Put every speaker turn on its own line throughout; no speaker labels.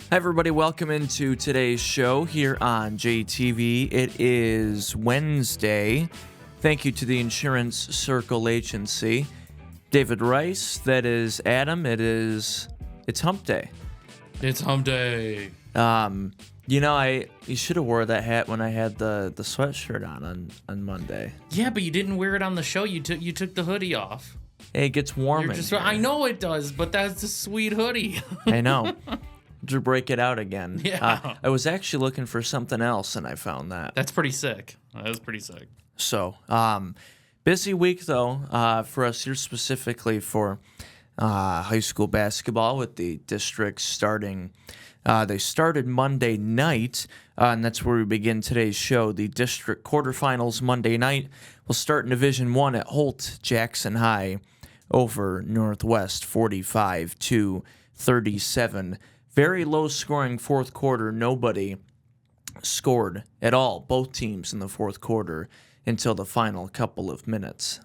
Hi, everybody. Welcome into today's show here on JTV. It is Wednesday. Thank you to the Insurance Circle Agency. David Rice, that is Adam. It's Hump Day.
It's Hump Day.
You should have wore that hat when I had the sweatshirt on Monday.
Yeah, but you didn't wear it on the show. You took the hoodie off.
Hey, it gets warm in here.
I know it does, but that's a sweet hoodie.
I know. To break it out again.
Yeah.
I was actually looking for something else, and I found that.
That's pretty sick. That was pretty sick.
So, busy week, though, for us here specifically for high school basketball with the districts starting. They started Monday night, and that's where we begin today's show. The district quarterfinals Monday night will start in Division I at Holt Jackson High over Northwest 45-37. Very low-scoring fourth quarter. Nobody scored at all, both teams in the fourth quarter, until the final couple of minutes.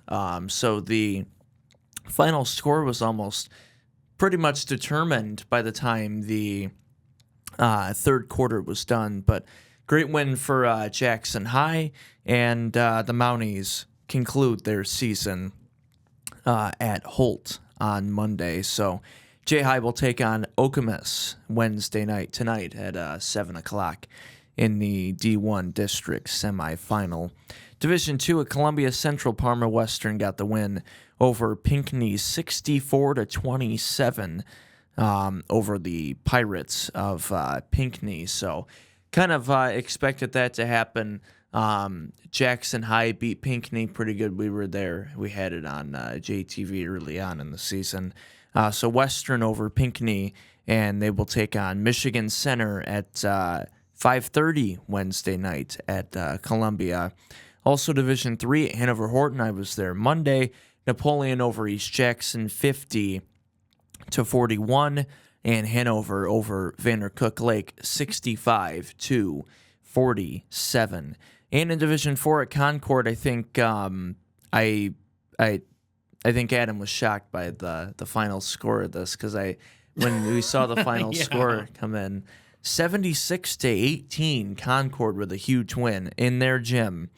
So the final score was almost pretty much determined by the time the third quarter was done. But great win for Jackson High, and the Mounties conclude their season at Holt on Monday. So J-High will take on Okemos Wednesday night tonight at 7 o'clock in the D1 District semifinal. Division II at Columbia Central, Parma Western got the win over Pinckney 64-27 over the Pirates of Pinckney. So kind of expected that to happen. Jackson High beat Pinckney pretty good. We were there. We had it on JTV early on in the season. So Western over Pinckney, and they will take on Michigan Center at 5:30 Wednesday night at Columbia. Also Division III at Hanover Horton. I was there Monday. Napoleon over East Jackson 50-41, and Hanover over Vandercook Lake 65-47. And in Division IV at Concord, I think I think Adam was shocked by the final score of this, because when we saw the final score come in, 76-18, Concord with a huge win in their gym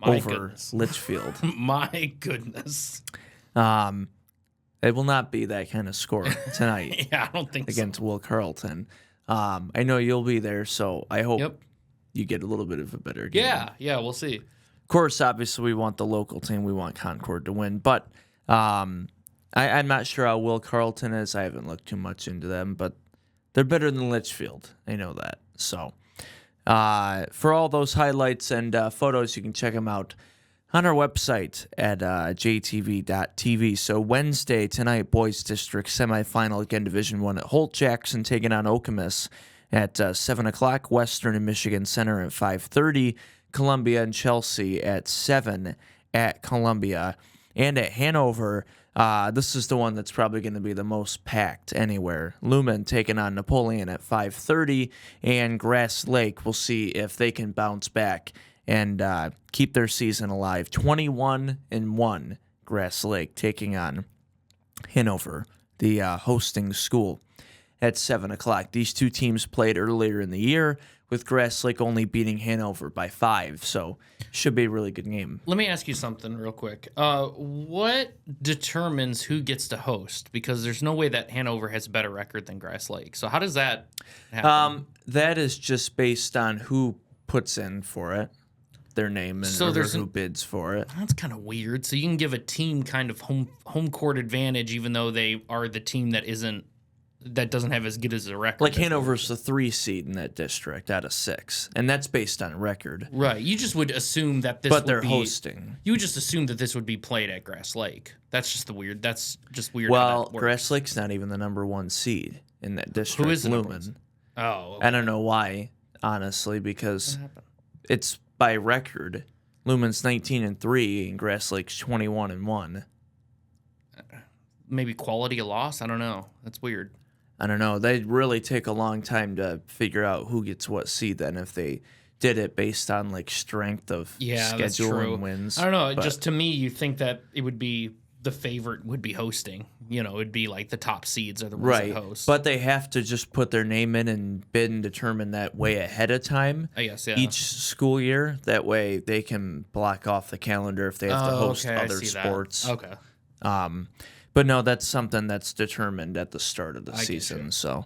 over Litchfield.
My goodness.
It will not be that kind of score tonight.
Yeah, I don't think
against Will Carleton. I know you'll be there, so I hope you get a little bit of a better game.
Yeah, we'll see.
Of course, obviously, we want the local team. We want Concord to win, but I'm not sure how Will Carleton is. I haven't looked too much into them, but they're better than Litchfield. I know that. So for all those highlights and photos, you can check them out on our website at jtv.tv. So Wednesday tonight, Boys District semifinal, again, Division I at Holt Jackson taking on Okemos at 7 o'clock. Western and Michigan Center at 5:30. Columbia and Chelsea at 7 at Columbia. And at Hanover, this is the one that's probably going to be the most packed anywhere. Lumen taking on Napoleon at 5:30, and Grass Lake, we'll see if they can bounce back and keep their season alive. 21-1, Grass Lake taking on Hanover, the hosting school, at 7 o'clock. These two teams played earlier in the year, with Grass Lake only beating Hanover by 5, so should be a really good game.
Let me ask you something real quick. What determines who gets to host? Because there's no way that Hanover has a better record than Grass Lake. So how does that happen?
That is just based on who puts in for it, their name, and who bids for it.
That's kind of weird. So you can give a team kind of home court advantage, even though they are the team that doesn't have as good as a record.
Like Hanover's the 3 seed in that district out of 6, and that's based on record.
Right. You just would assume that this
But they're hosting.
You would just assume that this would be played at Grass Lake. That's just weird. That's just weird.
Well,
how that works.
Grass Lake's not even the number 1 seed in that district.
Who is the
Lumen.
Oh. Okay.
I don't know why, honestly, because it's by record. Lumen's 19-3, and Grass Lake's 21-1.
Maybe quality of loss? I don't know. That's weird.
I don't know. They'd really take a long time to figure out who gets what seed then if they did it based on like strength of
that's
schedule
true.
and wins.
I don't know.
but-
Just to me, you think that it would be the favorite would be hosting. It would be like the top seeds are the ones
right,
that host.
but they have to just put their name in and bid and determine that way ahead of time.
I guess, yeah.
Each school year. That way they can block off the calendar if they have to host
okay, I
other
see that.
sports.
Okay.
But no, that's something that's determined at the start of the
get
season. So,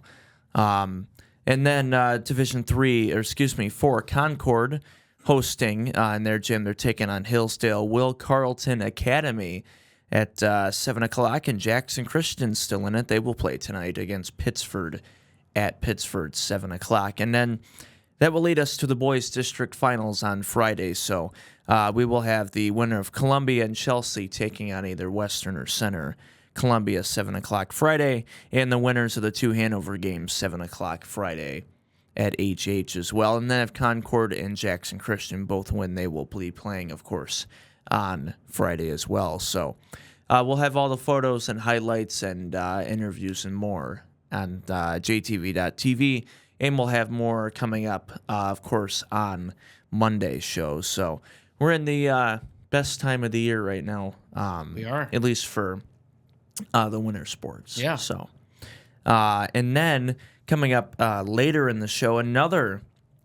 and then Division 4, Concord hosting in their gym. They're taking on Hillsdale Will Carleton Academy at 7 o'clock, and Jackson Christian's still in it. They will play tonight against Pittsford at Pittsford, 7 o'clock. And then that will lead us to the boys' district finals on Friday. So we will have the winner of Columbia and Chelsea taking on either Western or Center. Columbia, 7 o'clock Friday, and the winners of the two Hanover games, 7 o'clock Friday at HH as well. And then if Concord and Jackson Christian both win, they will be playing, of course, on Friday as well. So we'll have all the photos and highlights and interviews and more on JTV.tv, and we'll have more coming up, of course, on Monday's show. So we're in the best time of the year right now.
We are.
At least for the winter sports.
Yeah.
So, and then coming up later in the show, another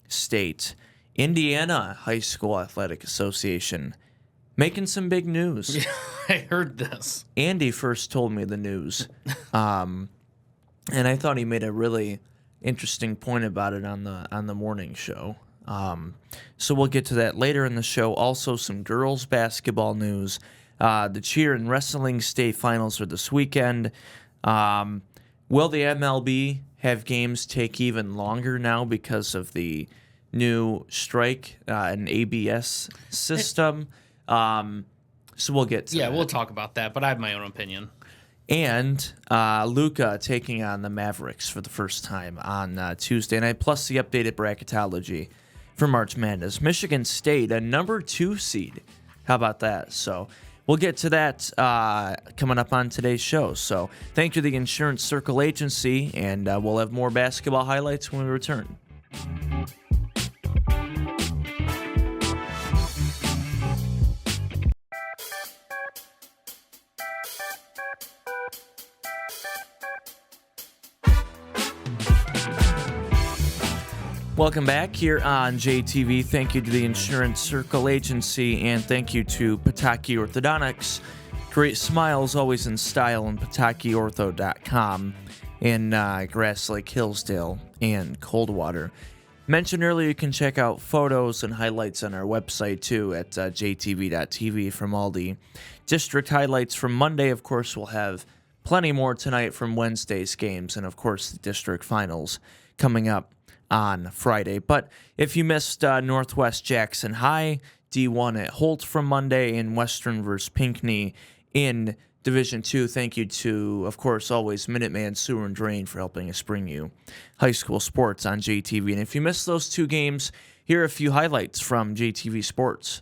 state, Indiana High School Athletic Association, making some big news.
I heard this.
Andy first told me the news, and I thought he made a really interesting point about it on the morning show. So we'll get to that later in the show. Also, some girls basketball news. The cheer and wrestling state finals are this weekend. Will the MLB have games take even longer now because of the new strike and ABS system? So we'll get to that.
We'll talk about that, but I have my own opinion.
And Luca taking on the Mavericks for the first time on Tuesday night, plus the updated bracketology for March Madness. Michigan State, a number 2 seed. How about that? So we'll get to that coming up on today's show. So thank you to the Insurance Circle Agency, and we'll have more basketball highlights when we return. Welcome back here on JTV. Thank you to the Insurance Circle Agency, and thank you to Pataki Orthodontics. Great smiles, always in style, and PatakiOrtho.com in Grass Lake, Hillsdale, and Coldwater. Mentioned earlier, you can check out photos and highlights on our website, too, at jtv.tv from all the district highlights from Monday. Of course, we'll have plenty more tonight from Wednesday's games, and, of course, the district finals coming up on Friday. But if you missed Northwest Jackson High, D1 at Holt from Monday, and Western versus Pinckney in Division 2, thank you to, of course, always Minuteman Sewer and Drain for helping us bring you high school sports on JTV. And if you missed those two games, here are a few highlights from JTV Sports.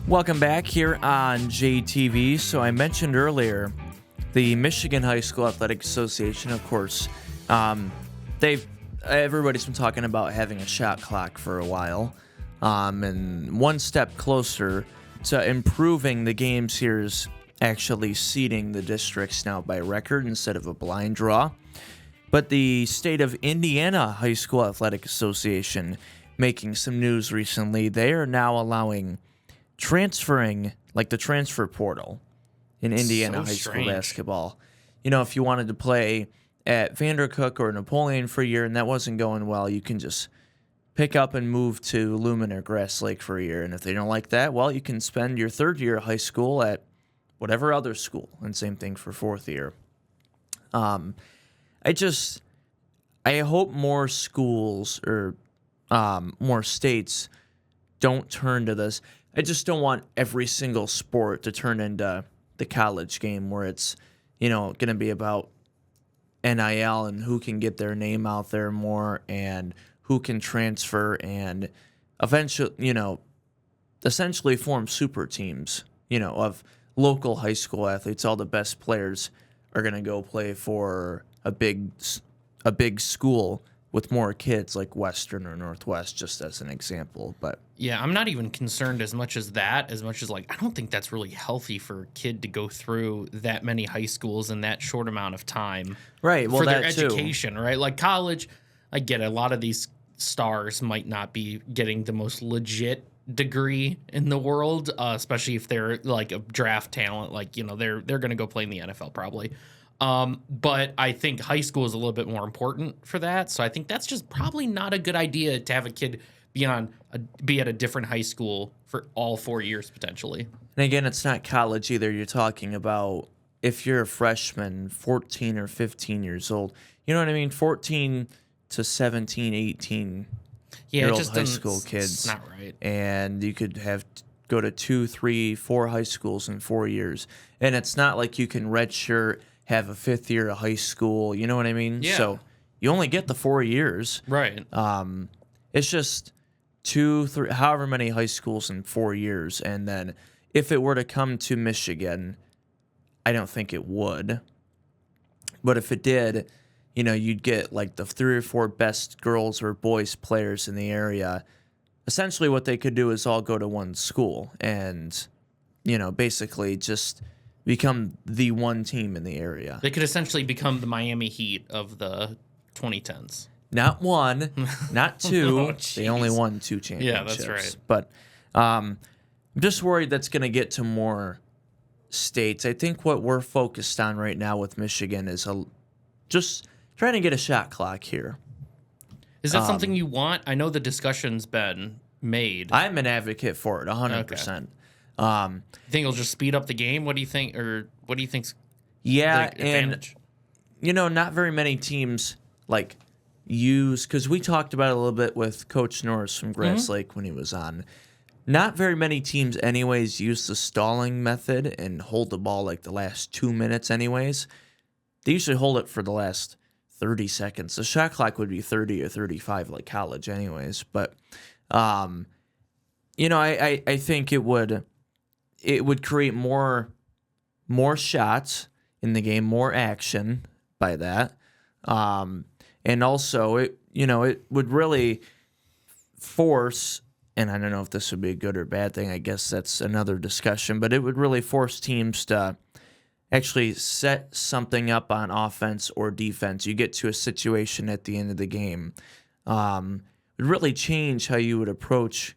Welcome back here on JTV. So I mentioned earlier the Michigan High School Athletic Association, of course. Everybody's been talking about having a shot clock for a while, and one step closer to improving the games here is actually seeding the districts now by record instead of a blind draw. But the state of Indiana High School Athletic Association making some news recently. They are now allowing transferring, like the transfer portal in Indiana
So
high
strange.
school basketball. You know, if you wanted to play at Vandercook or Napoleon for a year and that wasn't going well, you can just pick up and move to Lumen or Grass Lake for a year. And if they don't like that, well, you can spend your third year of high school at whatever other school. And same thing for fourth year. I hope more schools or more states don't turn to this. I just don't want every single sport to turn into the college game where it's, going to be about NIL and who can get their name out there more and who can transfer and eventually, essentially form super teams, of local high school athletes. All the best players are going to go play for a big school with more kids like Western or Northwest, just as an example. But
Yeah, I'm not even concerned as much as I don't think that's really healthy for a kid to go through that many high schools in that short amount of time.
Right, well,
for their
that too.
education, right? Like college, I get it. A lot of these stars might not be getting the most legit degree in the world, especially if they're like a draft talent. Like, they're going to go play in the NFL probably. But I think high school is a little bit more important for that. So I think that's just probably not a good idea to have a kid be at a different high school for all 4 years potentially.
And again, it's not college either. You're talking about if you're a freshman, 14 or 15 years old. You know what I mean? 14 to 17, 18
Yeah,
year
it
old
just
high
doesn't-
school kids.
It's not right.
And you could go to 2, 3, 4 high schools in 4 years. And it's not like you can redshirt, have a fifth year of high school. You know what I mean?
Yeah.
So you only get the 4 years.
Right.
It's just 2, 3, however many high schools in 4 years. And then if it were to come to Michigan, I don't think it would. But if it did, you'd get like the 3 or 4 best girls or boys players in the area. Essentially what they could do is all go to one school and, basically just become the one team in the area.
They could essentially become the Miami Heat of the 2010s.
Not one, not two.
Oh,
They only
jeez.
won 2 championships.
Yeah, that's right.
But I'm just worried that's going to get to more states. I think what we're focused on right now with Michigan is just trying to get a shot clock here.
Is that something you want? I know the discussion's been made.
I'm an advocate for it, 100%.
You think it'll just speed up the game? What do you think? Or what do you think's
Yeah,
the advantage?
and not very many teams use, because we talked about it a little bit with Coach Norris from Grass Lake when he was on. Not very many teams anyways use the stalling method and hold the ball like the last 2 minutes anyways. They usually hold it for the last 30 seconds. The shot clock would be 30 or 35 like college anyways. But, I think it would create more shots in the game, more action by that. And also it would really force, and I don't know if this would be a good or bad thing, I guess that's another discussion, but it would really force teams to actually set something up on offense or defense. You get to a situation at the end of the game. It would really change how you would approach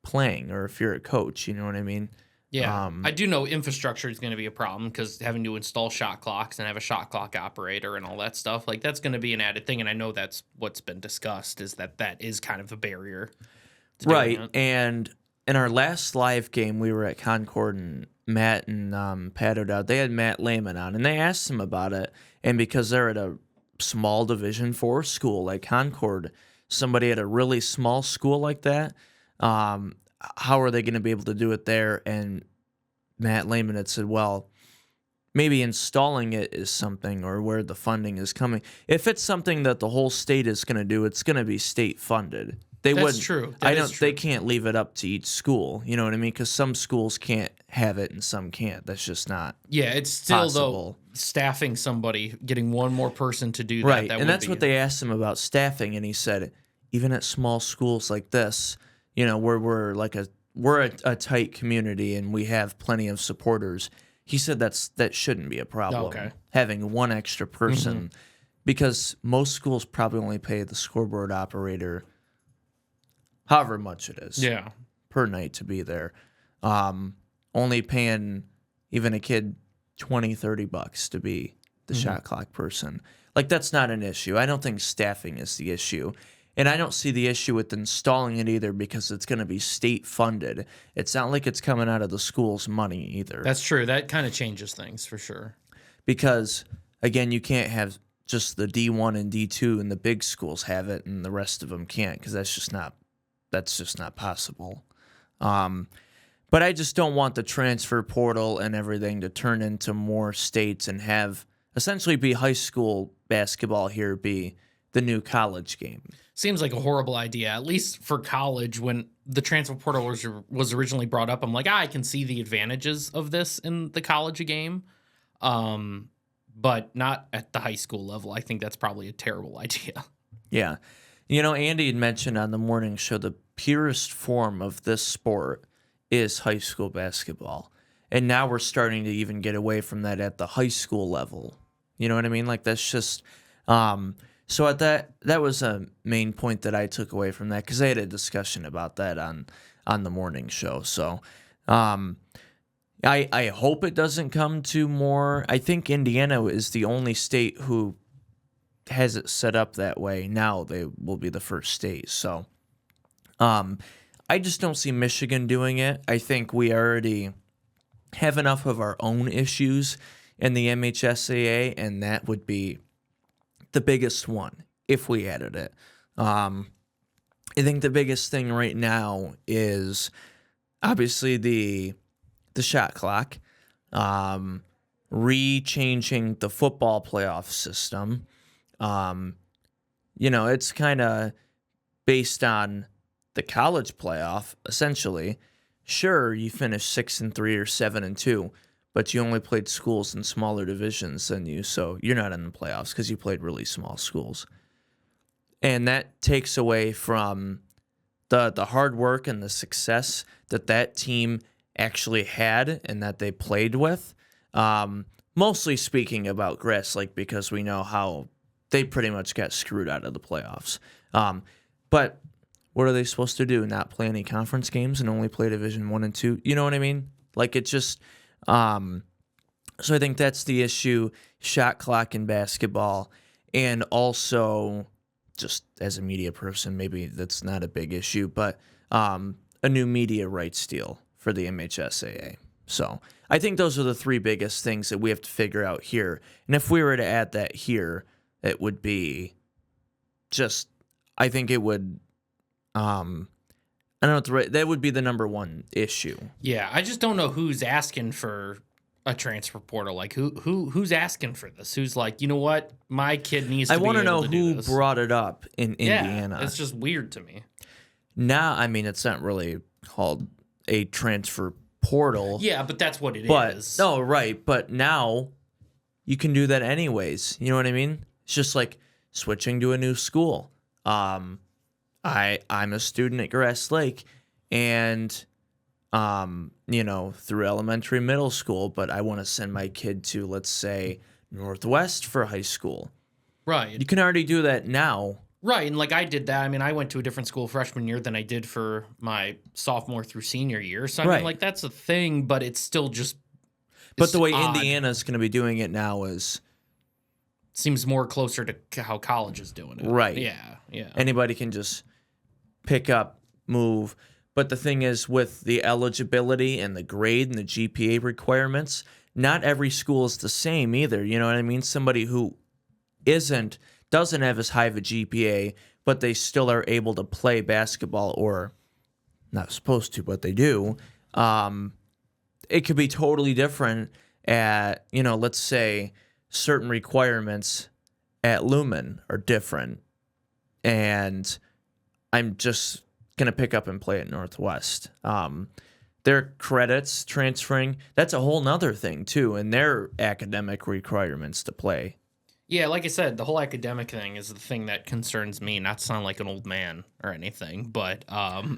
playing, or if you're a coach, you know what I mean?
Yeah, I do know infrastructure is going to be a problem because having to install shot clocks and have a shot clock operator and all that stuff, that's going to be an added thing. And I know that's what's been discussed, is that is kind of a barrier. to doing
Right.
that.
And in our last live game, we were at Concord, and Matt and Pat O'Dowd, they had Matt Lehman on, and they asked him about it. And because they're at a small Division IV school like Concord, somebody at a really small school like that, how are they going to be able to do it there? And Matt Lehman had said, well, maybe installing it is something, or where the funding is coming. If it's something that the whole state is going to do, it's going to be state funded. They
That's
wouldn't.
true.
I
That is
don't.
true.
They can't leave it up to each school. You know what I mean? Because some schools can't have it and some can't. That's just not
Yeah, it's still
possible.
though staffing somebody, getting one more person to do that.
Right,
That
and
would
that's
be,
what they asked him about staffing, and he said, even at small schools like this, where we're a tight community and we have plenty of supporters. He said that shouldn't be a problem.
Okay.
Having one extra person, because most schools probably only pay the scoreboard operator, however much it is,
Yeah.
per night to be there. Only paying even a kid $20-$30 to be the shot clock person. Like, that's not an issue. I don't think staffing is the issue. And I don't see the issue with installing it either, because it's going to be state funded. It's not like it's coming out of the school's money either.
That's true. That kind of changes things for sure.
Because, again, you can't have just the D1 and D2 and the big schools have it and the rest of them can't, because that's just not possible. But I just don't want the transfer portal and everything to turn into more states and have essentially be high school basketball here be the new college game.
Seems like a horrible idea, at least for college. When the transfer portal was originally brought up, I'm like, I can see the advantages of this in the college game, but not at the high school level. I think that's probably a terrible idea.
Yeah. Andy had mentioned on the morning show the purest form of this sport is high school basketball. And now we're starting to even get away from that at the high school level. You know what I mean? Like, that's just so at that was a main point that I took away from that, because I had a discussion about that on the morning show. So I hope it doesn't come to more. I think Indiana is the only state who has it set up that way. Now they will be the first state. So I just don't see Michigan doing it. I think we already have enough of our own issues in the MHSAA, and that would be the biggest one if we added it. I think the biggest thing right now is obviously the shot clock, re-changing the football playoff system. It's kind of based on the college playoff, essentially. Sure, you finished 6-3 or 7-2, but you only played schools in smaller divisions than you, so you're not in the playoffs because you played really small schools. And that takes away from the hard work and the success that team actually had and that they played with. Mostly speaking about Grass Lake, because we know how they pretty much got screwed out of the playoffs. But what are they supposed to do? Not play any conference games and only play Division 1 and 2? You know what I mean? Like, it just so I think that's the issue, shot clock in basketball. And also, just as a media person, maybe that's not a big issue, but a new media rights deal for the MHSAA. So I think those are the three biggest things that we have to figure out here. And if we were to add that here, it would be just, I think it would, I don't know what the right, that would be the number one issue.
Yeah, I just don't know who's asking for a transfer portal. Like, who's asking for this? Who's like, you know what, my kid needs to
I
be
want to
able
know
to do
who
this.
brought it up in
Yeah,
Indiana.
it's just weird to me.
Now, I mean, it's not really called a transfer portal.
Yeah, but that's what it is.
No, right. But now you can do that anyways. You know what I mean? It's just like switching to a new school. I'm a student at Grass Lake, and through elementary, middle school, but I want to send my kid to, let's say, Northwest for high school.
Right.
You can already do that now.
Right, and like I did that. I mean, I went to a different school freshman year than I did for my sophomore through senior year. So I
Right.
mean, like, that's a thing, but it's still just.
But the way
odd.
Indiana's going to be doing it now is
Seems more closer to how college is doing it.
Right.
Yeah.
anybody can just pick up, move. But the thing is, with the eligibility and the grade and the GPA requirements, not every school is the same either. You know what I mean? Somebody who doesn't have as high of a GPA, but they still are able to play basketball, or not supposed to, but they do. It could be totally different at, let's say certain requirements at Lumen are different, and I'm just going to pick up and play at Northwest. Their credits transferring, that's a whole nother thing too, and their academic requirements to play.
Yeah, like I said, the whole academic thing is the thing that concerns me. Not to sound like an old man or anything, but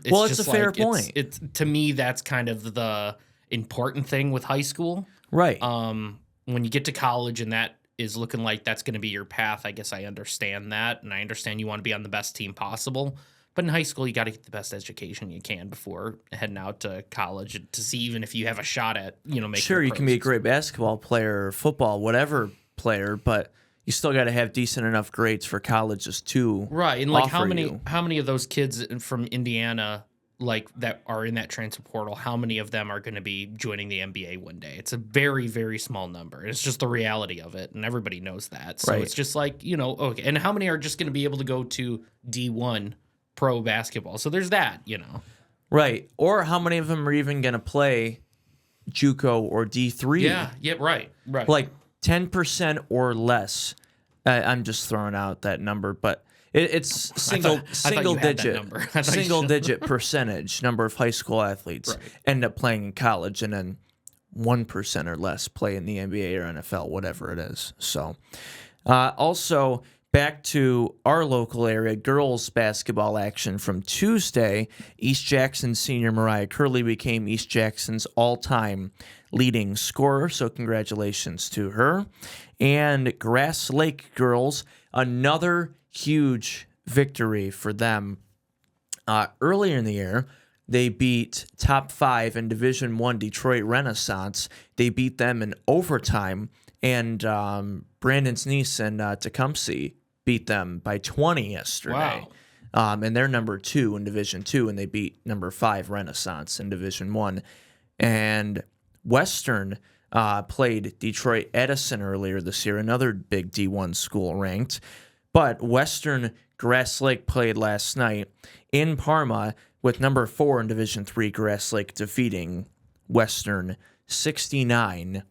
it's a fair point.
It's to me that's kind of the important thing with high school.
Right.
When you get to college and that is looking like that's going to be your path, I guess I understand that, and I understand you want to be on the best team possible. But in high school, you got to get the best education you can before heading out to college to see even if you have a shot at making.
Sure, you can be a great basketball player, football, whatever player, but you still got to have decent enough grades for colleges too.
Right, and like how many of those kids from Indiana like that are in that transfer portal? How many of them are going to be joining the NBA one day? It's a very, very small number. It's just the reality of it, and everybody knows that. So It's just like okay. And how many are just going to be able to go to D1 pro basketball? So there's that,
Right, or how many of them are even going to play JUCO or D3?
Yeah, right.
Like 10% or less. I'm just throwing out that number, but it's single digit percentage number of high school athletes end up playing in college, and then 1% or less play in the NBA or NFL, whatever it is. So, also back to our local area, girls basketball action from Tuesday. East Jackson senior Mariah Curley became East Jackson's all-time leading scorer, so congratulations to her. And Grass Lake girls, another huge victory for them. Earlier in the year, they beat top 5 in Division I Detroit Renaissance. They beat them in overtime, and Brandon's niece and Tecumseh beat them by 20 yesterday.
Wow.
And they're number 2 in Division II, and they beat number 5 Renaissance in Division I. And Western played Detroit Edison earlier this year, another big D1 school ranked. But Western Grass Lake played last night in Parma with number 4 in Division III Grass Lake defeating Western 69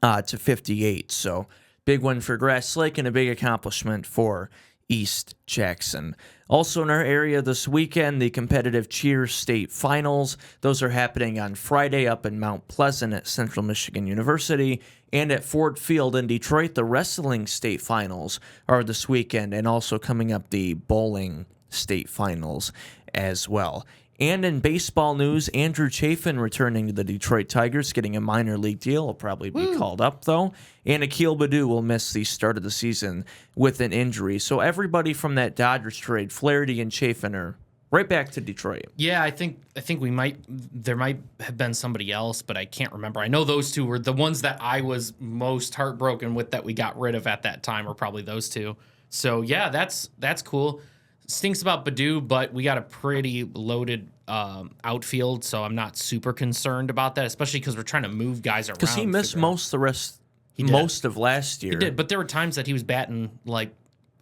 to 58. So big win for Grass Lake and a big accomplishment for East Jackson. Also in our area this weekend, the competitive cheer state finals. Those are happening on Friday up in Mount Pleasant at Central Michigan University. And at Ford Field in Detroit, the wrestling state finals are this weekend, and also coming up the bowling state finals as well. And in baseball news, Andrew Chafin returning to the Detroit Tigers, getting a minor league deal. Will probably be called up, though. And Akil Baddoo will miss the start of the season with an injury. So everybody from that Dodgers trade, Flaherty and Chafin, are right back to Detroit.
Yeah, I think there might have been somebody else, but I can't remember. I know those two were the ones that I was most heartbroken with that we got rid of at that time, were probably those two. So yeah, that's cool. Stinks about Baddoo, but we got a pretty loaded outfield, so I'm not super concerned about that, especially because we're trying to move guys around.
Because he missed most of last year.
He did, but there were times that he was batting like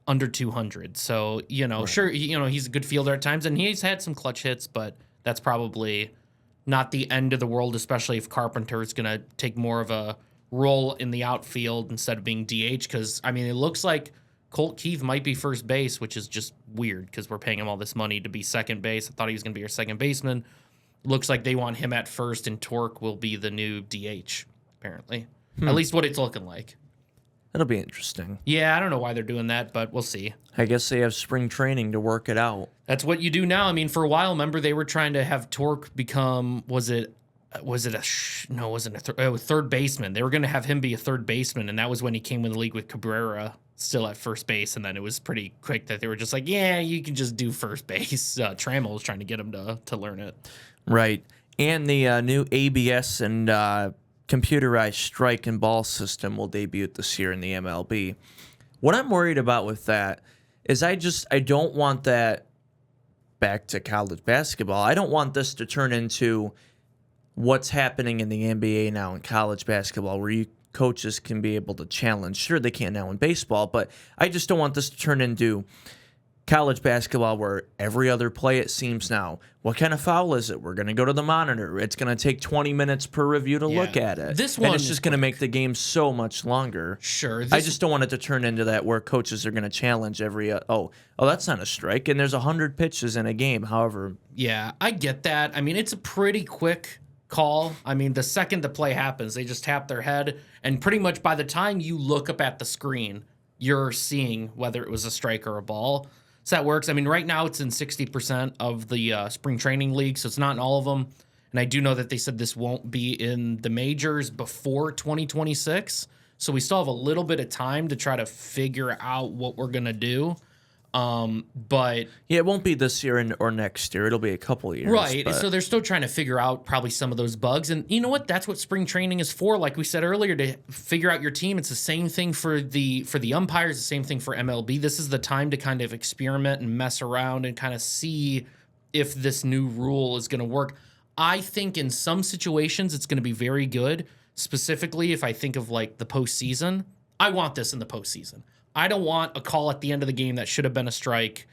under 200. So, sure, he's a good fielder at times, and he's had some clutch hits, but that's probably not the end of the world, especially if Carpenter is going to take more of a role in the outfield instead of being DH, because, it looks like Colt Keith might be first base, which is just weird because we're paying him all this money to be second base. I thought he was going to be our second baseman. Looks like they want him at first, and Torque will be the new DH, apparently. At least what it's looking like.
That'll be interesting.
Yeah, I don't know why they're doing that, but we'll see.
I guess they have spring training to work it out.
That's what you do now. For a while, remember, they were trying to have Torque become, third baseman. They were going to have him be a third baseman, and that was when he came in the league with Cabrera still at first base, and then it was pretty quick that they were just like, yeah, you can just do first base. Trammell was trying to get him to learn it.
Right. And the new ABS and computerized strike and ball system will debut this year in the MLB. What I'm worried about with that is I don't want that back to college basketball. I don't want this to turn into what's happening in the NBA now in college basketball, where coaches can be able to challenge. Sure, they can't now in baseball, but I just don't want this to turn into college basketball where every other play it seems now, what kind of foul is it? We're going to go to the monitor. It's going to take 20 minutes per review to look at it.
This
and
one
it's
is
just going to make the game so much longer.
Sure.
I just don't want it to turn into that where coaches are going to challenge every, that's not a strike. And there's 100 pitches in a game, however.
Yeah, I get that. I mean, it's a pretty quick call. I mean, the second the play happens, they just tap their head. And pretty much by the time you look up at the screen, you're seeing whether it was a strike or a ball. So that works. I mean, right now it's in 60% of the spring training league, so it's not in all of them. And I do know that they said this won't be in the majors before 2026. So we still have a little bit of time to try to figure out what we're going to do. But
yeah, it won't be this year or next year. It'll be a couple years.
Right.
But.
So they're still trying to figure out probably some of those bugs. And you know what? That's what spring training is for. Like we said earlier, to figure out your team. It's the same thing for the umpires, the same thing for MLB. This is the time to kind of experiment and mess around and kind of see if this new rule is going to work. I think in some situations it's going to be very good. Specifically, if I think of like the postseason, I want this in the postseason. I don't want a call at the end of the game that should have been a strike,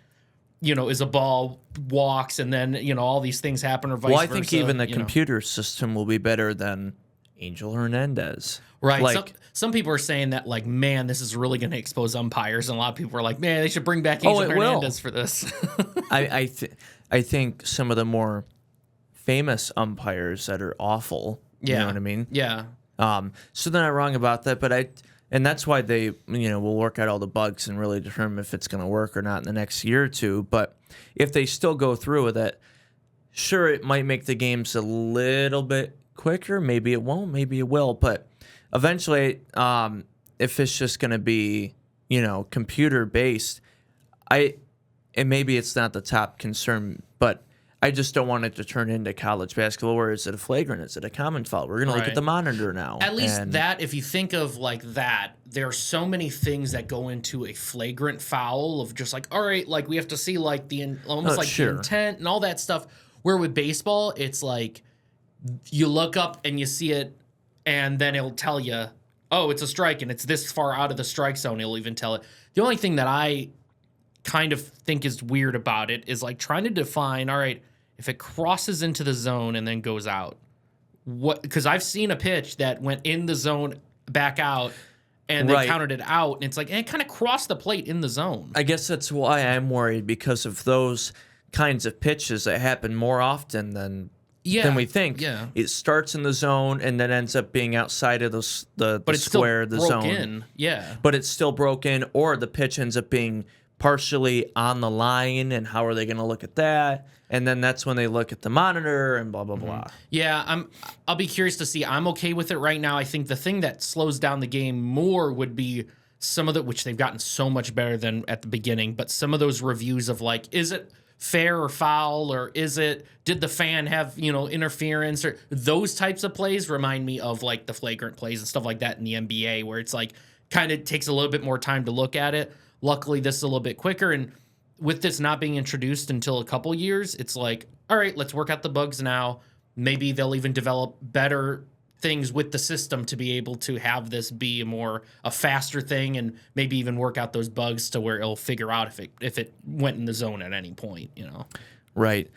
is a ball, walks, and then, all these things happen or vice versa.
Well, I think even the computer system will be better than Angel Hernandez.
Right.
Like,
some people are saying that, like, man, this is really going to expose umpires. And a lot of people are like, man, they should bring back Angel Hernandez for this.
I think some of the more famous umpires that are awful, you know what I mean?
Yeah.
So they're not wrong about that, but and that's why they, will work out all the bugs and really determine if it's going to work or not in the next year or two. But if they still go through with it, sure, it might make the games a little bit quicker. Maybe it won't. Maybe it will. But eventually, if it's just going to be, computer based, and maybe it's not the top concern, but I just don't want it to turn into college basketball where is it a flagrant? Is it a common foul? We're going to look at the monitor now.
At least that, if you think of like that, there are so many things that go into a flagrant foul of just like, all right, like we have to see like the intent and all that stuff. Where with baseball, it's like you look up and you see it and then it'll tell you, oh, it's a strike and it's this far out of the strike zone. It'll even tell it. The only thing that I kind of think is weird about it is like trying to define, all right, if it crosses into the zone and then goes out, what? Because I've seen a pitch that went in the zone, back out, and they counted it out, and it's like it kind of crossed the plate in the zone.
I guess that's why I'm worried, because of those kinds of pitches that happen more often than we think.
Yeah,
it starts in the zone and then ends up being outside of the square, the zone.
In. Yeah,
but it's still broken, or the pitch ends up being partially on the line, and how are they going to look at that? And then that's when they look at the monitor and blah, blah, blah.
Yeah, I'll be curious to see. I'm okay with it right now. I think the thing that slows down the game more would be some of which they've gotten so much better than at the beginning, but some of those reviews of like, is it fair or foul, or did the fan have, interference, or those types of plays remind me of like the flagrant plays and stuff like that in the NBA, where it's like kind of takes a little bit more time to look at it. Luckily, this is a little bit quicker, and with this not being introduced until a couple years, it's like, all right, let's work out the bugs now. Maybe they'll even develop better things with the system to be able to have this be a faster thing, and maybe even work out those bugs to where it'll figure out if it went in the zone at any point,
Right.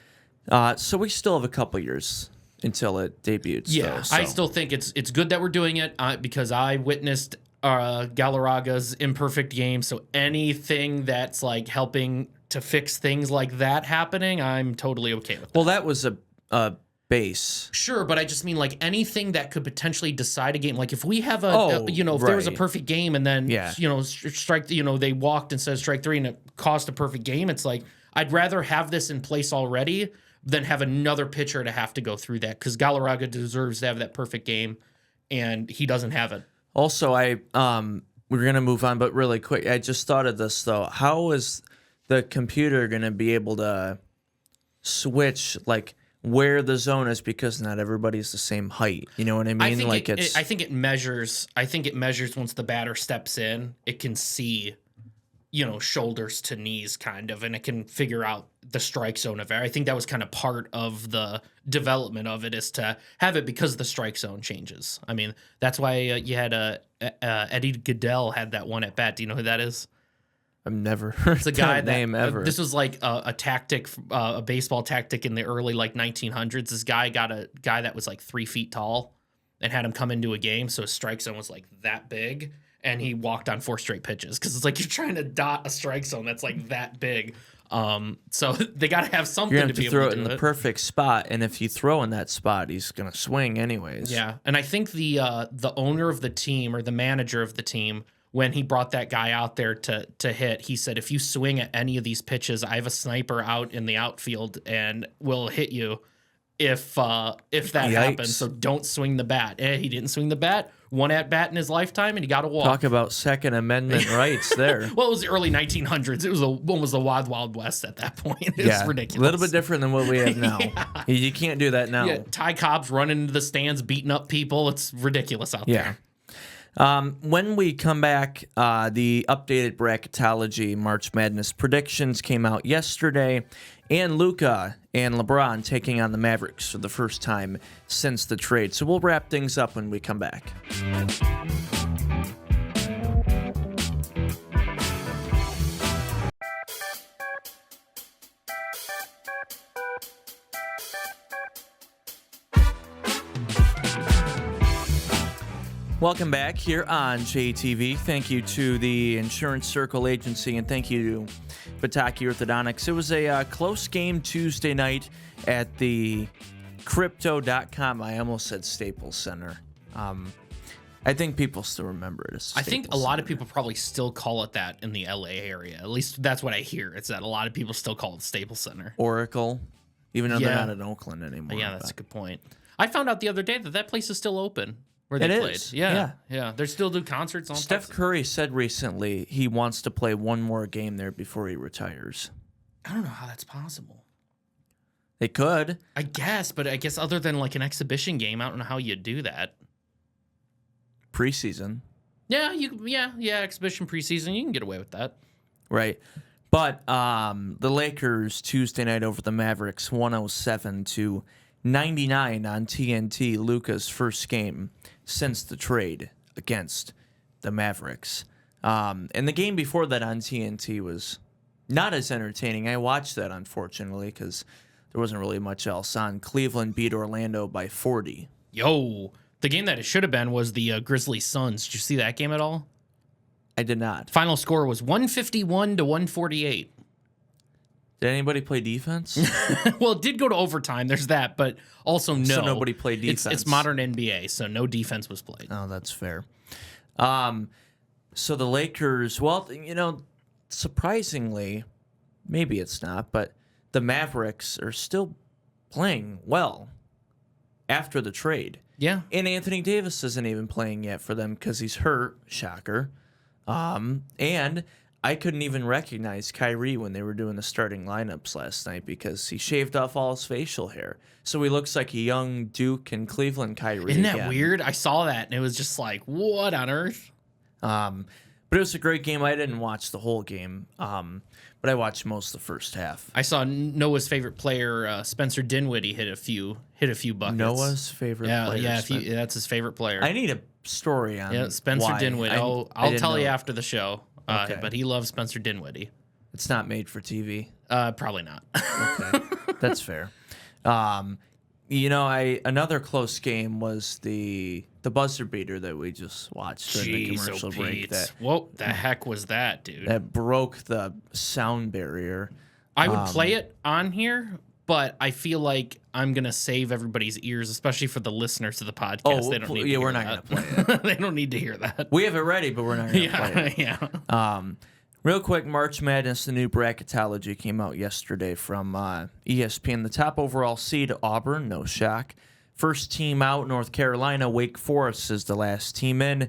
So we still have a couple years until it debuts.
Yeah,
though, so.
I still think it's good that we're doing it because I witnessed Galarraga's imperfect game, so anything that's like helping to fix things like that happening, I'm totally okay with that.
Well, that was a base.
Sure, but I just mean like anything that could potentially decide a game. Like if we have if there was a perfect game and then strike, they walked instead of strike three and it cost a perfect game, it's like I'd rather have this in place already than have another pitcher to have to go through that, because Galarraga deserves to have that perfect game and he doesn't have it.
Also, we're gonna move on, but really quick, I just thought of this though. How is the computer gonna be able to switch like where the zone is, because not everybody's the same height? You know what I mean?
I think it measures once the batter steps in, it can see, shoulders to knees kind of, and it can figure out the strike zone of it. I think that was kind of part of the development of it, is to have it because the strike zone changes. I mean, that's why you had Eddie Goodell had that one at bat. Do you know who that is?
I've never heard
It's a guy
that name ever.
This was like a tactic, a baseball tactic in the early like 1900s. This guy got a guy that was like 3 feet tall and had him come into a game. So his strike zone was like that big. And he walked on 4 straight pitches because it's like you're trying to dot a strike zone that's like that big. So they got to have something
You're going
to be
to throw
able
it
to
in
do
the
it.
perfect spot, and if you throw in that spot, he's going to swing anyways.
Yeah, and I think the owner of the team or the manager of the team, when he brought that guy out there to hit, he said, if you swing at any of these pitches, I have a sniper out in the outfield and will hit you if that happens. So don't swing the bat. He didn't swing the bat. 1 at bat in his lifetime, and he got a walk.
Talk about Second Amendment rights there.
Well, it was the early 1900s. It was almost the Wild Wild West at that point. It was ridiculous.
A little bit different than what we have now. You can't do that now.
Yeah, Ty Cobb's running into the stands, beating up people. It's ridiculous out there.
When we come back, the updated bracketology March Madness predictions came out yesterday, and Luka and LeBron taking on the Mavericks for the first time since the trade. So we'll wrap things up when we come back. Welcome back here on JTV. Thank you to the Insurance Circle Agency, and thank you to Bataki Orthodontics. It was a close game Tuesday night at the Crypto.com. I almost said Staples Center. I think people still remember it as Staples
I think a lot
Center.
of people probably still call it that in the LA area. At least that's what I hear. It's that a lot of people still call it Staples Center.
Oracle, even though
Yeah.
they're not in Oakland anymore.
Yeah, that's
but-
a good point. I found out the other day that place is still open where
It
they played.
is,
Yeah,
yeah.
yeah. They still do concerts on
Steph Curry said recently he wants to play one more game there before he retires.
I don't know how that's possible.
They could.
I guess, but I guess other than like an exhibition game, I don't know how you do that.
Preseason.
Yeah, exhibition preseason, you can get away with that.
Right. But the Lakers Tuesday night over the Mavericks, 107-99 on TNT, Luka's first game since the trade against the Mavericks. And the game before that on TNT was not as entertaining. I watched that, unfortunately, because there wasn't really much else on. Cleveland beat Orlando by 40.
Yo, the game that it should have been was the Grizzlies Suns. Did you see that game at all?
I did not.
Final score was 151 to 148.
Did anybody play defense?
Well, it did go to overtime. There's that, but also no.
So nobody played defense.
It's modern NBA, so no defense was played.
Oh, that's fair. So the Lakers, well, surprisingly, maybe it's not, but the Mavericks are still playing well after the trade.
Yeah.
And Anthony Davis isn't even playing yet for them because he's hurt. Shocker. And I couldn't even recognize Kyrie when they were doing the starting lineups last night because he shaved off all his facial hair. So he looks like a young Duke and Cleveland Kyrie.
Isn't that
again.
weird? I saw that, and it was just like, what on earth?
But it was a great game. I didn't watch the whole game, but I watched most of the first half.
I saw Noah's favorite player, Spencer Dinwiddie, hit a few buckets.
Noah's favorite player.
Yeah, that's his favorite player.
I need a story on
Spencer
why.
Dinwiddie.
I
I'll
didn't
tell you
know.
after the show.
Okay.
But he loves Spencer Dinwiddie.
It's not made for TV.
Probably not.
Okay, that's fair. Another close game was the buzzer beater that we just watched during the
Jeez,
commercial
oh
break.
Pete.
That
What the heck was that, dude?
that broke the sound barrier.
I would play it on here, but I feel like I'm gonna save everybody's ears, especially for the listeners of the podcast.
Oh,
they don't need to
yeah,
hear
we're not
that.
gonna play it.
They don't need to hear that.
We have it ready, but we're not going to play it.
Yeah.
Real quick, March Madness, the new bracketology came out yesterday from ESPN. The top overall seed, Auburn, no shock. First team out, North Carolina. Wake Forest is the last team in.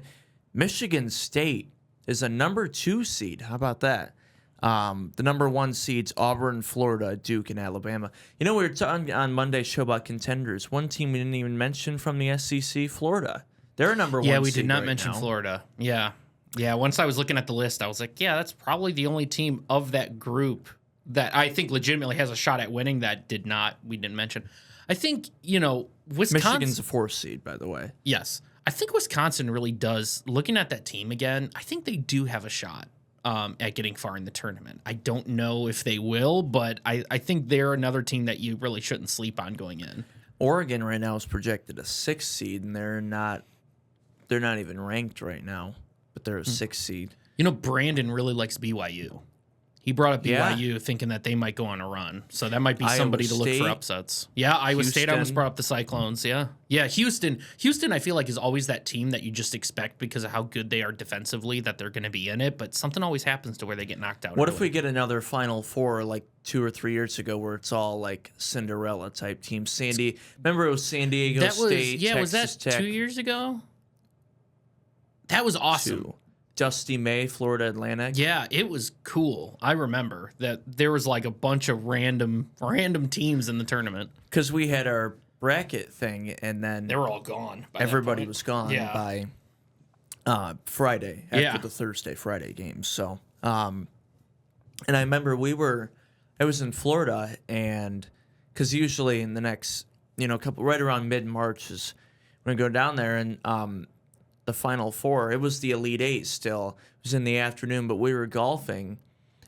Michigan State is a number 2 seed. How about that? The number 1 seeds, Auburn, Florida, Duke, and Alabama. We were talking on Monday's show about contenders. One team we didn't even mention from the SEC, Florida. They're a number 1
Yeah,
seed
we did not
right
mention
now.
Florida. Yeah. Yeah, once I was looking at the list, I was like, yeah, that's probably the only team of that group that I think legitimately has a shot at winning that we didn't mention. I think, Wisconsin.
Michigan's a 4th seed, by the way.
Yes. I think Wisconsin really does. Looking at that team again, I think they do have a shot. at getting far in the tournament. I don't know if they will, but I think they're another team that you really shouldn't sleep on going in.
Oregon right now is projected a 6th seed, and they're not even ranked right now, but they're a 6th seed.
You know, Brandon really likes BYU. He brought up
Yeah.
BYU thinking that they might go on a run. So that might be
Iowa
somebody to look
State,
for upsets. Yeah, Iowa State, I almost
Houston.
brought up the Cyclones. Yeah. Yeah, Houston. Houston, I feel like, is always that team that you just expect because of how good they are defensively that they're going to be in it. But something always happens to where they get knocked out.
What if
early.
we get another Final Four like 2 or 3 years ago where it's all like Cinderella type teams? Remember it was San Diego
That was,
State,
yeah, was that
Texas Tech,
2 years ago? That was awesome.
2. Dusty May, Florida Atlantic.
Yeah, it was cool. I remember that there was like a bunch of random teams in the tournament.
Because we had our bracket thing, and then
They were all gone. by that
everybody
point.
was gone
Yeah.
by Friday after
Yeah.
the Thursday-Friday games. So, and I remember I was in Florida, and because usually in the next, couple right around mid-March is when I go down there, and the Final Four, it was the Elite Eight still. It was in the afternoon, but we were golfing,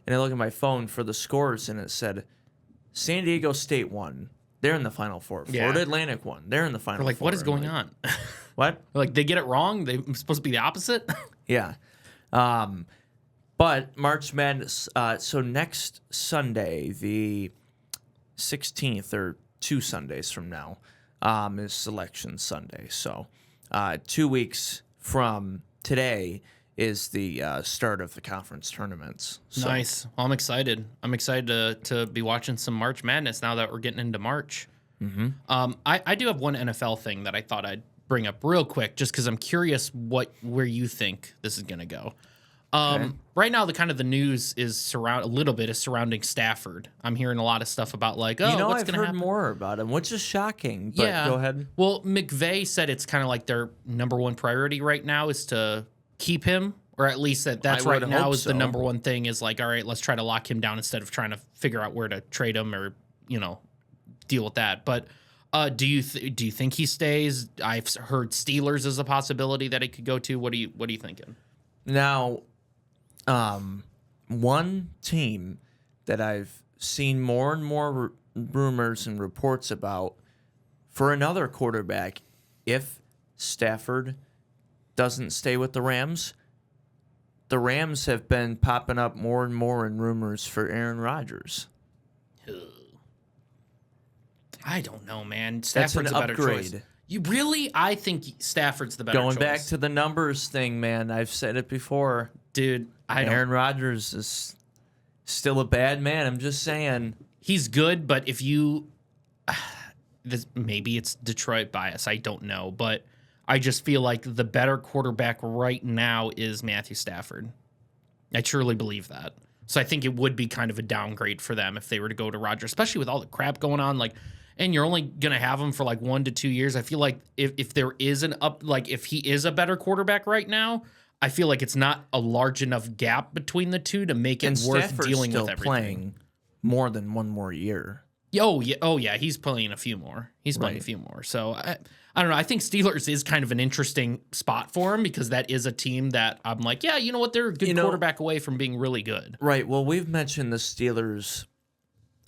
and I look at my phone for the scores, and it said San Diego State won. They're in the Final Four. Florida
Yeah.
Atlantic won. They're in the Final
We're like,
Four.
what is
I'm
going
like,
on?
What?
Like, they get it wrong? They're supposed to be the opposite?
Yeah. But March Madness, so next Sunday, the 16th, or 2 Sundays from now, is Selection Sunday. So 2 weeks from today is the start of the conference tournaments. So,
Nice. Well, I'm excited. I'm excited to be watching some March Madness now that we're getting into March.
Mm-hmm.
I do have one NFL thing that I thought I'd bring up real quick just because I'm curious where you think this is going to go.
Okay.
Right now, the news is surrounding Stafford. I'm hearing a lot of stuff about like, what's
I've
going to
heard
happen?
more about him, which is shocking. But
Yeah.
go ahead.
Well, McVay said it's kind of like their number one priority right now is to keep him, or at least that's
I
right
would
now
hope
is the
so.
number one thing is like, all right, let's try to lock him down instead of trying to figure out where to trade him or, deal with that. But do you think he stays? I've heard Steelers is a possibility that he could go to. What are you thinking?
Now, one team that I've seen more and more rumors and reports about for another quarterback, if Stafford doesn't stay with the Rams have been popping up more and more in rumors for Aaron Rodgers.
I don't know, man.
That's
Stafford's
an
a better
upgrade.
choice. You really? I think Stafford's the better
Going
choice.
back to the numbers thing, man, I've said it before.
Dude,
Aaron Rodgers is still a bad man. I'm just saying.
He's good, but if you maybe it's Detroit bias, I don't know, but I just feel like the better quarterback right now is Matthew Stafford. I truly believe that. So I think it would be kind of a downgrade for them if they were to go to Rodgers, especially with all the crap going on. Like, and you're only gonna have him for like 1 to 2 years. I feel like if there is if he is a better quarterback right now, I feel like it's not a large enough gap between the two to make it
And
worth
Stafford's
dealing
still
with everything.
playing more than one more year.
Oh yeah, he's playing a few more. So I don't know. I think Steelers is kind of an interesting spot for him because that is a team that I'm like, yeah, you know what? They're a good quarterback away from being really good.
Right. Well, we've mentioned the Steelers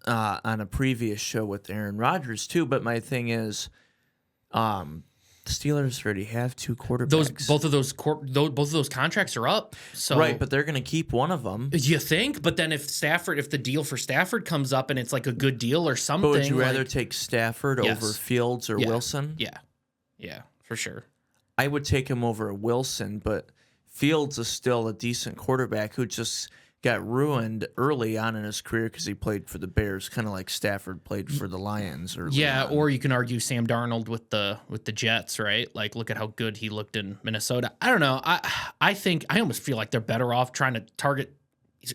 on a previous show with Aaron Rodgers too, but my thing is, the Steelers already have 2 quarterbacks.
Both of those contracts are up. So
right, but they're going to keep one of them.
you think? But then if the deal for Stafford comes up and it's like a good deal or something,
But would you rather
like-
take Stafford
Yes.
over Fields or
Yeah.
Wilson?
Yeah, for sure.
I would take him over Wilson, but Fields is still a decent quarterback who just got ruined early on in his career because he played for the Bears, kind of like Stafford played for the Lions.
Yeah,
on.
or you can argue Sam Darnold with the Jets, right? Like, look at how good he looked in Minnesota. I don't know. I think I almost feel like they're better off trying to target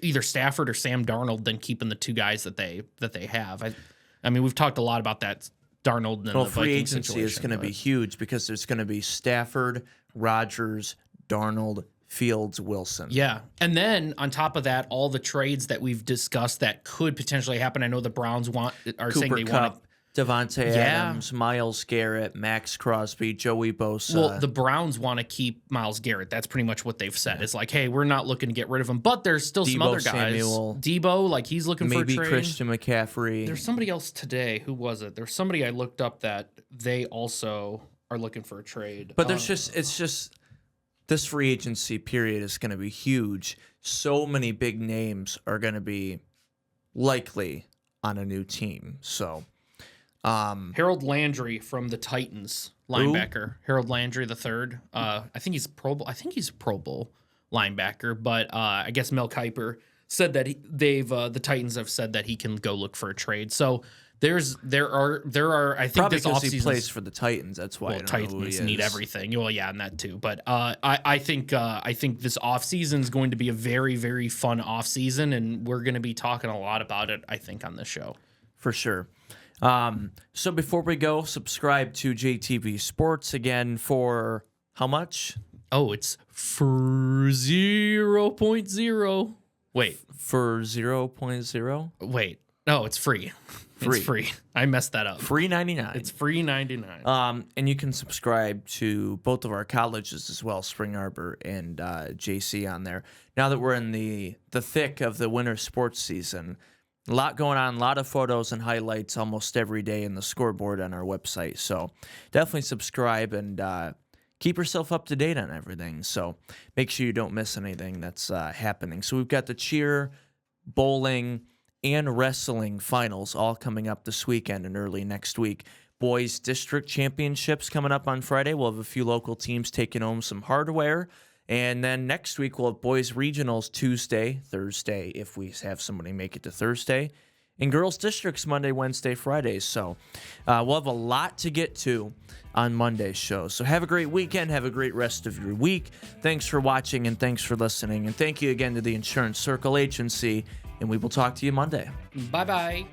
either Stafford or Sam Darnold than keeping the 2 guys that they have. I mean, we've talked a lot about that Darnold and
Well,
the
free
Vikings
agency is going to be huge because there's going to be Stafford, Rodgers, Darnold, Fields, Wilson.
Yeah. And then on top of that, all the trades that we've discussed that could potentially happen. I know the Browns are saying
Cooper
they
Kupp,
want
Devontae
Yeah.
Adams, Myles Garrett, Max Crosby, Joey Bosa.
Well, the Browns want to keep Myles Garrett. That's pretty much what they've said. It's like, hey, we're not looking to get rid of him, but there's still some
Deebo
other guys.
Samuel.
Debo, like he's looking
maybe
for a trade.
Christian McCaffrey.
There's somebody else today. Who was it? There's somebody I looked up that they also are looking for a trade.
But it's just this free agency period is going to be huge. So many big names are going to be likely on a new team. So,
Harold Landry from the Titans, linebacker. Harold Landry the third. I think he's Pro Bowl. I think he's a Pro Bowl linebacker. But I guess Mel Kiper said that the Titans have said that he can go look for a trade. So there are I think
probably
this
because he
offseason
plays for the Titans. That's why.
well, Titans need everything. Well, yeah, and that too. But I think this offseason is going to be a very, very fun offseason, and we're going to be talking a lot about it, I think, on this show.
For sure. So before we go, subscribe to JTV Sports again for how much?
Oh, it's for 0.0. Wait.
For 0.0?
Wait. No, it's free. It's free. I messed that up.
Free 99.
It's free 99.
And you can subscribe to both of our colleges as well, Spring Arbor and JC on there. Now that we're in the thick of the winter sports season, a lot going on, a lot of photos and highlights almost every day in the scoreboard on our website. So definitely subscribe and keep yourself up to date on everything. So make sure you don't miss anything that's happening. So we've got the cheer, bowling, and wrestling finals all coming up this weekend and early next week. Boys district championships coming up on Friday. We'll have a few local teams taking home some hardware. And then next week we'll have boys regionals Tuesday, Thursday, if we have somebody make it to Thursday. And girls districts Monday, Wednesday, Friday. So we'll have a lot to get to on Monday's show. So have a great weekend. Have a great rest of your week. Thanks for watching and thanks for listening. And thank you again to the Insurance Circle Agency. And we will talk to you Monday.
Bye-bye.